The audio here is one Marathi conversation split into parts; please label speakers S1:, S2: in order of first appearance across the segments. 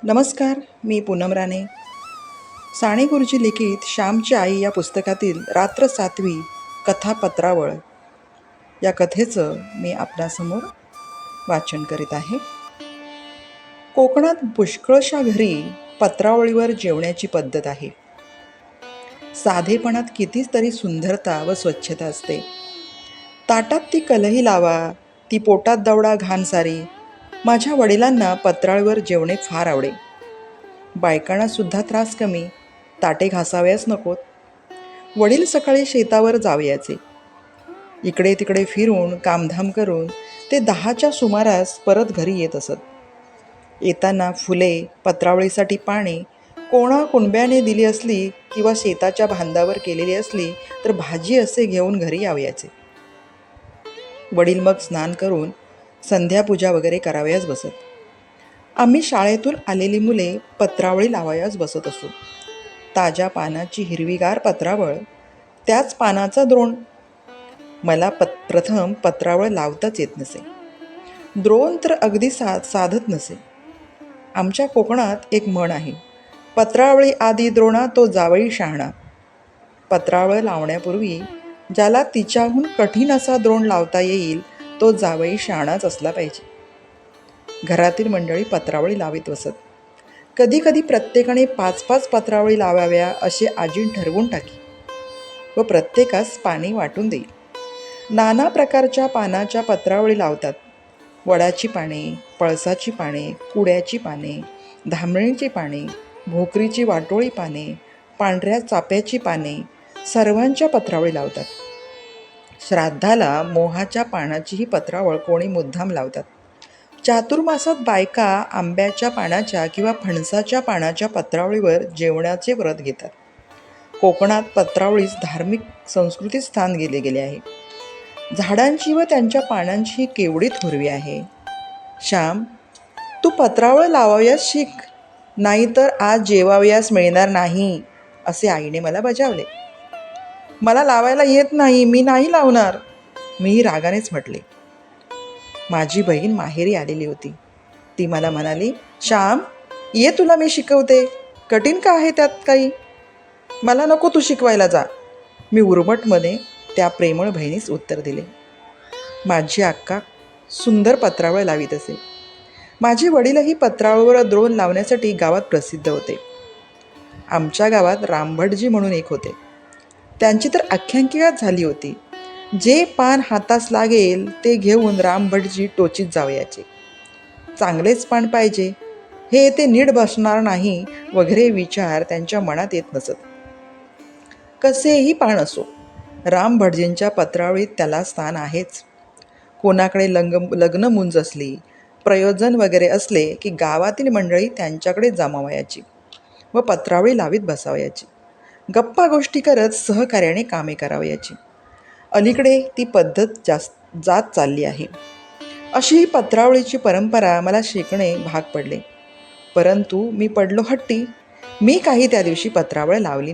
S1: नमस्कार, मी पूनम राणे. साने गुरुजी लिखित श्यामची आई या पुस्तकातील रात्र 7वी कथा पत्रावळ या कथेचं मी आपल्यासमोर वाचन करीत आहे. कोकणात पुष्कळशा घरी पत्रावळीवर जेवण्याची पद्धत आहे. साधेपणात कितीतरी सुंदरता व स्वच्छता असते. ताटात ती कलही लावा, ती पोटात दवडा घाण सारी. माझ्या वडिलांना पत्रावळीवर जेवणे फार आवडे. बायकांना सुद्धा त्रास कमी, ताटे घासाव्याच नकोत. वडील सकाळी शेतावर जावयाचे. इकडे तिकडे फिरून कामधाम करून ते 10च्या सुमारास परत घरी येत असत. येताना फुले, पत्रावळीसाठी पाणी कोणा कुणब्याने दिली असली किंवा शेताच्या बांधावर केलेली असली तर भाजी असे घेऊन घरी यावयाचे. वडील मग स्नान करून संध्यापूजा वगैरे करावयास बसत. आम्ही शाळेतून आलेली मुले पत्रावळी लावायला बसत असू. ताज्या पानाची हिरवीगार पत्रावळ, त्याच पानाचा द्रोण. मला प्रथम पत्रावळ लावताच येत नसे. द्रोण तर अगदी साधत नसे. आमच्या कोकणात एक म्हण आहे, पत्रावळी आधी द्रोणा तो जावई शहाणा. पत्रावळ लावण्यापूर्वी ज्याला तिच्याहून कठीण असा द्रोण लावता येईल तो जावई शहाणाच असला पाहिजे. घरातील मंडळी पत्रावळी लावीत बसत. कधी कधी प्रत्येकाने 5-5 पत्रावळी लावाव्या असे आजीन ठरवून टाकी व प्रत्येकास पाणी वाटून देईल. नाना प्रकारच्या पानाच्या पत्रावळी लावतात. वडाची पाने, पळसाची पाने, कुड्याची पाने, धामणीची पाने, भोकरीची वाटोळी पाने, पांढऱ्या चाप्याची पाने, सर्वांच्या पत्रावळी लावतात. श्राद्धाला मोहाच्या पानाचीही पत्रावळ कोणी मुद्दाम लावतात. चातुर्मासात बायका आंब्याच्या पानाच्या किंवा फणसाच्या पानाच्या पत्रावळीवर जेवणाचे व्रत घेतात. कोकणात पत्रावळीस धार्मिक संस्कृतीत स्थान दिले गेले आहे. झाडांची व त्यांच्या पानांची केवढी थोरवी आहे. श्याम, तू पत्रावळ लावाव्यास शिक, नाहीतर आज जेवावयास मिळणार नाही, असे आईने मला बजावले. मला लावायला येत नाही, मी नाही लावणार, मीही रागानेच म्हटले. माझी बहीण माहेरी आलेली होती. ती मला म्हणाली, श्याम ये, तुला मी शिकवते, कठीण का आहे त्यात काही? मला नको तू शिकवायला जा. मी उर्मटमध्ये त्या प्रेमळ बहिणीस उत्तर दिले. माझी अक्का सुंदर पत्रावळ लावीत असे. माझे वडीलही पत्रावळीवर द्रोण लावण्यासाठी गावात प्रसिद्ध होते. आमच्या गावात रामभटजी म्हणून एक होते. त्यांची तर आख्यानिकाच झाली होती. जे पान हातास लागेल ते घेऊन रामभटजी टोचीत जावयाचे. चांगलेच पान पाहिजे, हे ते नीट बसणार नाही वगैरे विचार त्यांच्या मनात येत नसत. कसेही पान असो, रामभटजींच्या पत्रावळीत त्याला स्थान आहेच. कोणाकडे लग्न मुंज असली, प्रयोजन वगैरे असले की गावातील मंडळी त्यांच्याकडे जमावयाची व पत्रावळी लावीत बसावयाची. गप्पा गोष्टी करत सहकार्याने कामे करावयाची. अलीकडे ती पद्धत जात चालली आहे. अशी ही पत्रावळीची परंपरा मला शिकणे भाग पडले. परंतु मी पडलो हट्टी. मी काही त्या दिवशी पत्रावळ लावली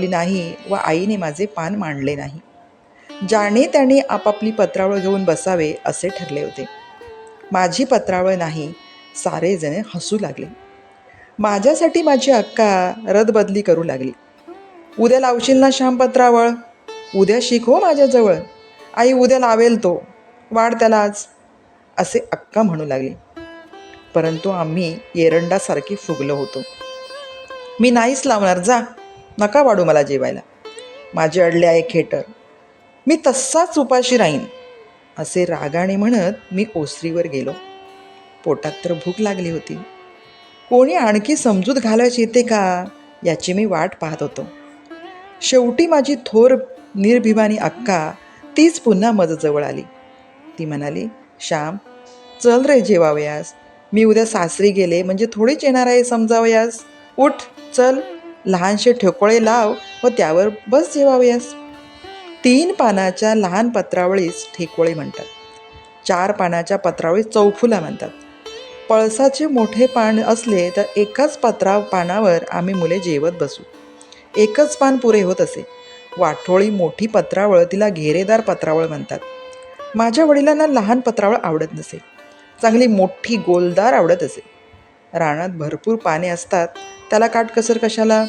S1: नाही. व आईने माझे पान मांडले नाही. ज्याने त्याने आपापली पत्रावळ घेऊन बसावे असे ठरले होते. माझी पत्रावळ नाही, सारेजण हसू लागले. माझ्यासाठी माझी अक्का रदबदली करू लागली. उद्या लावशील ना श्याम पत्रावळ? उद्या शिक हो माझ्याजवळ. आई उद्या लावेल तो, वाढ त्याला आज, असे अक्का म्हणू लागली. परंतु आम्ही एरंडासारखी फुगलो होतो. मी नाहीच लावणार, जा, नका वाढू मला जेवायला, माझे अडले आहे खेटर, मी तसाच उपाशी राहीन, असे रागाने म्हणत मी ओसरीवर गेलो. पोटात तर भूक लागली होती. कोणी आणखी समजूत घालायची येते का याची मी वाट पाहत होतो. शेवटी माझी थोर निर्भिमानी अक्का तीच पुन्हा माझ्याजवळ आली. ती म्हणाली, श्याम चल रे जेवावयास, मी उद्या सासरी गेले म्हणजे थोडीच येणार आहे समजावयास. उठ, चल, लहानशे ठोकळे लाव व त्यावर बस जेवावयास. 3 पानाच्या लहान पत्रावळीस ठेकोळे म्हणतात. 4 पानाच्या पत्रावळीस चौफुला म्हणतात. पळसाचे मोठे पान असले तर एकाच पानावर आम्ही मुले जेवत बसू. एकच पान पुरे होत असे. वाटोळी मोठी पत्रावळ, तिला घेरेदार पत्रावळ म्हणतात. माझ्या वडिलांना लहान पत्रावळ आवडत नसे. चांगली मोठी गोलदार आवडत असे. रानात भरपूर पाने असतात, त्याला काटकसर कशाला?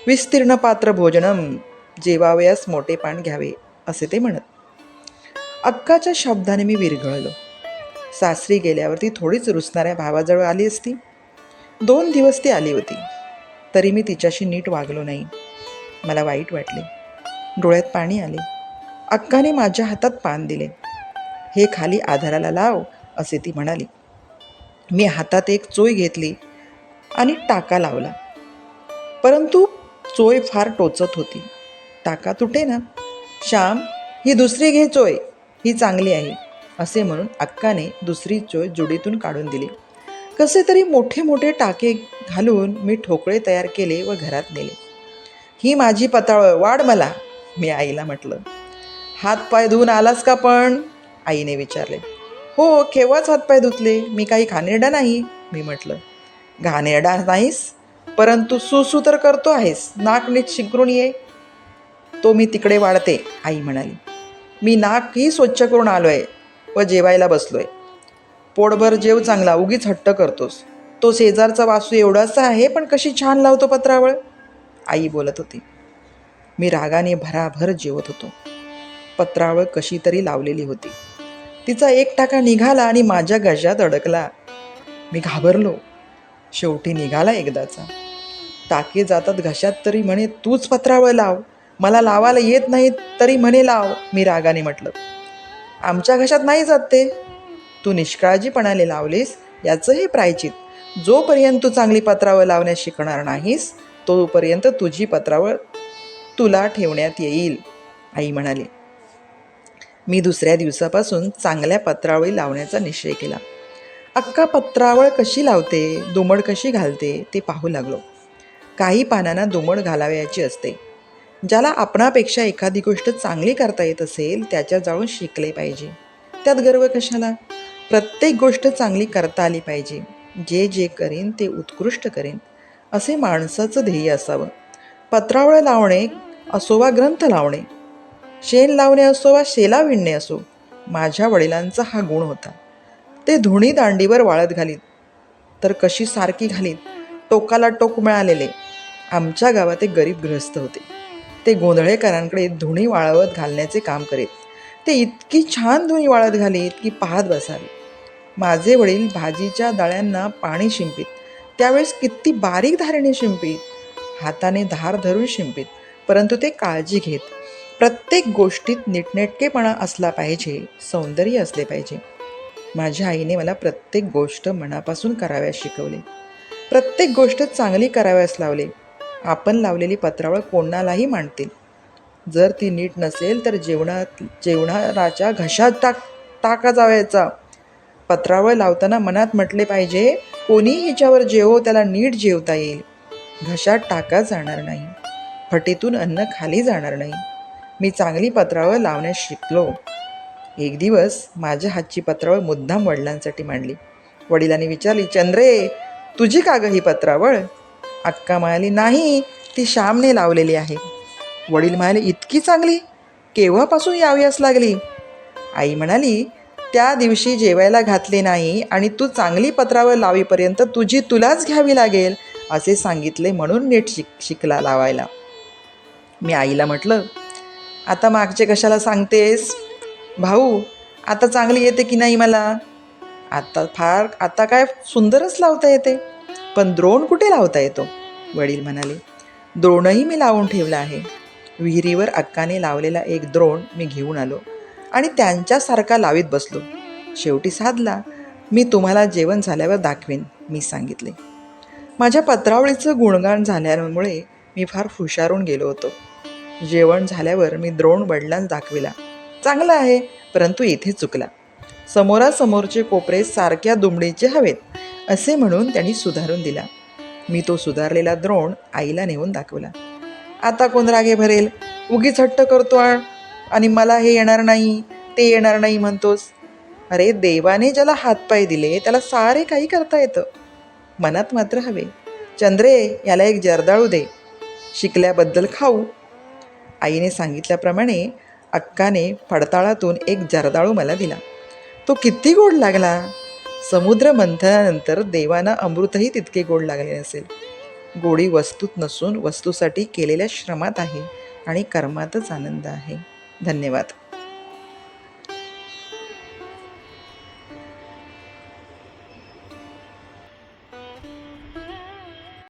S1: विस्तीर्ण पात्र भोजनम, जेवावयास मोठे पान घ्यावे, असे ते म्हणत. अक्काच्या शब्दाने मी विरघळलो. सासरी गेल्यावर ती थोडीच रुसणाऱ्या भावाजवळ आली असती. 2 दिवस ती आली होती, तरी मी तिच्याशी नीट वागलो नाही. मला वाईट वाटले, डोळ्यात पाणी आले. अक्काने माझ्या हातात पान दिले. हे खाली आधाराला लाव, असे ती म्हणाली. मी हातात एक चोय घेतली आणि टाका लावला, परंतु चोय फार टोचत होती. टाका तुटे ना. श्याम, ही दुसरी घे चोय, ही चांगली आहे, असे म्हणून अक्काने दुसरी चोय जुडीतून काढून दिली. कसे तरी मोठे मोठे टाके घालून मी ठोकळे तयार केले व घरात नेले. ही माझी पताळ, वाढ मला, मी आईला म्हटलं. हातपाय धुवून आलास का पण, आईने विचारले. हो, केव्हाच हातपाय धुतले, मी काही घाणेरडा नाही, मी म्हटलं. घाणेरडा नाहीस, परंतु सुसू तर करतो आहेस. नाक नीट शिंकरून ये. तो मी तिकडे वाढते, आई म्हणाली. मी नाकही स्वच्छ करून आलोय व जेवायला बसलोय. पोटभर जेव चांगला, उगीच हट्ट करतोस. तो शेजारचा वासू एवढासा आहे, पण कशी छान लावतो पत्रावळ, आई बोलत होती. मी रागाने भराभर जेवत होतो. पत्रावळ कशी तरी लावलेली होती. तिचा एक टाका निघाला आणि माझ्या गजात अडकला. मी घाबरलो. शेवटी निघाला एकदाचा. टाके जातात घशात तरी म्हणे तूच पत्रावळ लाव, मला लावायला येत नाही तरी म्हणे लाव, मी रागाने म्हटलं. आमच्या घशात नाही जात ते. तू निष्काळजीपणाने लावलीस याचं हे प्रायचित. जोपर्यंत तू चांगली पत्रावळ लावण्यास शिकणार नाहीस, तोपर्यंत तुझी पत्रावळ तुला ठेवण्यात येईल, आई म्हणाली. मी दुसऱ्या दिवसापासून चांगल्या पत्रावळी लावण्याचा निश्चय केला. अक्का पत्रावळ कशी लावते, दुमड कशी घालते ते पाहू लागलो. काही पानांना दुमड घालावयाची असते. ज्याला आपणापेक्षा एखादी गोष्ट चांगली करता येत असेल त्याच्या जाळून शिकले पाहिजे. त्यात गर्व कशाला? प्रत्येक गोष्ट चांगली करता आली पाहिजे. जे जे करीन ते उत्कृष्ट करीन, असे माणसाचं ध्येय असावं. पत्रावळ लावणे असो वा ग्रंथ लावणे, शेण लावणे असो वा शेला विणणे असो, माझ्या वडिलांचा हा गुण होता. ते धुणी दांडीवर वाळत घालीत, तर कशी सारखी घालीत, टोकाला टोक मिळालेले. आमच्या गावात एक गरीब गृहस्थ होते. ते गोंधळेकरांकडे धुणी वाळवत घालण्याचे काम करीत. ते इतकी छान धुणी वाळत घालीत की पाहत बसावे. माझे वडील भाजीच्या दळ्यांना पाणी शिंपीत, त्यावेळेस किती बारीक धारेने शिंपीत, हाताने धार धरून शिंपीत, परंतु ते काळजी घेत. प्रत्येक गोष्टीत नीटनेटकेपणा असला पाहिजे, सौंदर्य असले पाहिजे. माझ्या आईने मला प्रत्येक गोष्ट मनापासून कराव्यास शिकवले. प्रत्येक गोष्ट चांगली कराव्यास लावले. आपण लावलेली पत्रावळ कोणालाही मांडतील. जर ती नीट नसेल तर जेवणाराच्या घशात टाका जावायचा. पत्रावळ लावताना मनात म्हटले पाहिजे, कोणी हिच्यावर जेवो त्याला नीट जेवता येईल. घशात टाका जाणार नाही, फटीतून अन्न खाली जाणार नाही. मी चांगली पत्रावळ लावण्यास शिकलो. एक दिवस माझ्या हातची पत्रावळ मुद्दाम वडिलांसाठी मांडली. वडिलांनी विचारली, चंद्रे, तुझी का ग ही पत्रावळ? अक्का म्हणाली, नाही, ती श्यामने लावलेली आहे. वडील म्हणाले, इतकी चांगली? केव्हापासून यावयास लागली? आई म्हणाली, त्या दिवशी जेवायला घातले नाही आणि तू चांगली पत्रावळ लावीपर्यंत तुझी तुलाच घ्यावी लागेल, असे सांगितले म्हणून नीट शिकला लावायला. मी आईला म्हटलं, आता मागचे कशाला सांगतेस? भाऊ, आता चांगली येते की नाही मला? आता काय सुंदरच लावता येते, पण द्रोण कुठे लावता येतो? वडील म्हणाले, द्रोणही मी लावून ठेवला आहे. विहिरीवर अक्काने लावलेला एक द्रोण मी घेऊन आलो आणि त्यांच्यासारखा लावीत बसलो. शेवटी साधला. मी तुम्हाला जेवण झाल्यावर दाखवेन, मी सांगितले. माझ्या पत्रावळीचं गुणगान झाल्यामुळे मी फार हुशारून गेलो होतो. जेवण झाल्यावर मी द्रोण वडिलांना दाखविला. चांगला आहे, परंतु इथे चुकला. समोरासमोरचे कोपरे सारख्या दुमडीचे हवेत, असे म्हणून त्यांनी सुधारून दिला. मी तो सुधारलेला द्रोण आईला नेऊन दाखवला. आता कोण रागे भरेल? उगीच हट्ट करतो आणि मला हे येणार नाही, ते येणार नाही म्हणतोस. अरे, देवाने ज्याला हातपाय दिले त्याला सारे काही करता येतं. मनात मात्र हवे. चंद्रे, याला एक जर्दाळू दे, शिकल्याबद्दल खाऊ. आईने सांगितल्याप्रमाणे अक्काने फडताळातून एक जर्दाळू मला दिला. तो किती गोड लागला. समुद्र मंथनानंतर देवांना अमृतही तितके गोड लागले असेल. गोडी वस्तूत नसून वस्तूसाठी केलेल्या श्रमात आहे आणि कर्मातच आनंद आहे. धन्यवाद.